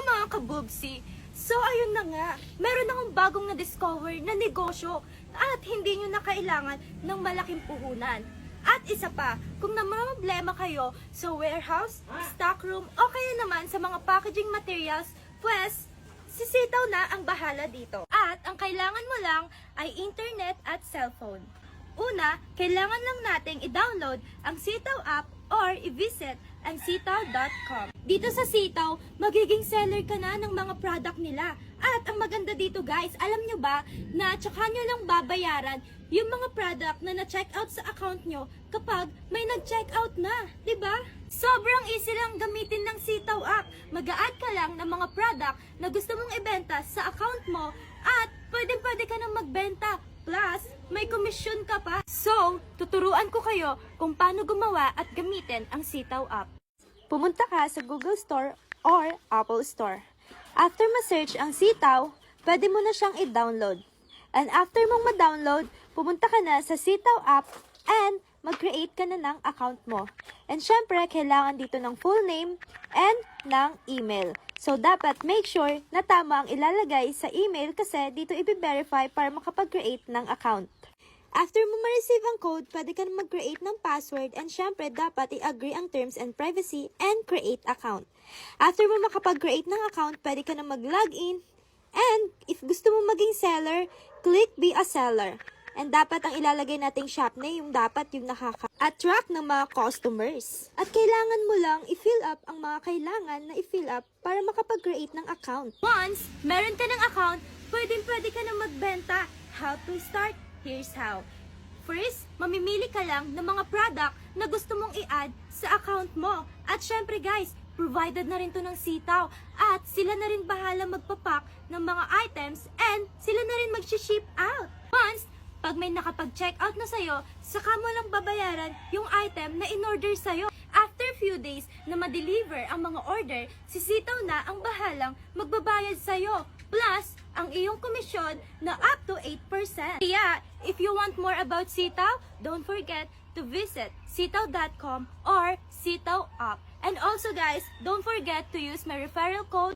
mga kabubsi, so ayun na nga, meron akong bagong na-discover na negosyo at hindi nyo na kailangan ng malaking puhunan. At isa pa, kung namamblema kayo sa warehouse, stockroom o kaya naman sa mga packaging materials, pues, sisitaw na ang bahala dito. At ang kailangan mo lang ay internet at cellphone. Una, kailangan lang nating i-download ang Sitaw app or i-visit ang sitaw.com. Dito sa Sitaw, magiging seller ka na ng mga product nila. At ang maganda dito guys, alam nyo ba na tsaka nyo lang babayaran yung mga product na na-check out sa account nyo kapag may nag-check out na, di ba? Sobrang easy lang gamitin ng Sitaw app. Mag-a-add ka lang ng mga product na gusto mong ibenta sa account mo at pwede ka nang magbenta. Plus, may komisyon ka pa. So, tuturuan ko kayo kung paano gumawa at gamitin ang Sitaw app. Pumunta ka sa Google Store or Apple Store. After ma-search ang Sitaw, pwede mo na siyang i-download. And after mong ma-download, pumunta ka na sa Sitaw app and mag-create ka na ng account mo. And syempre, kailangan dito ng full name and ng email. So, dapat make sure na tama ang ilalagay sa email kasi dito i-verify para makapag-create ng account. After mo ma-receive ang code, pwede ka na mag-create ng password and syempre, dapat i-agree ang terms and privacy and create account. After mo makapag-create ng account, pwede ka na mag-login and if gusto mo maging seller, click be a seller. And dapat ang ilalagay nating shop name, yung dapat yung nakaka-attract ng mga customers. At kailangan mo lang i-fill up ang mga kailangan na i-fill up para makapag-create ng account. Once meron ka ng account, pwede ka na magbenta. How to start? Here's how. First, mamimili ka lang ng mga product na gusto mong i-add sa account mo. At syempre guys, provided na rin to ng Sitaw. At sila na rin bahala magpapak ng mga items and sila na rin mag-ship out. Once, pag may nakapag-check out na sa'yo, saka mo lang babayaran yung item na in-order sa'yo. After few days na ma-deliver ang mga order, si Sitaw na ang bahalang magbabayad sa'yo. Plus, ang iyong komisyon na up to 8%. Kaya, if you want more about Sitaw, don't forget to visit sitaw.com or Sitaw app. And also guys, don't forget to use my referral code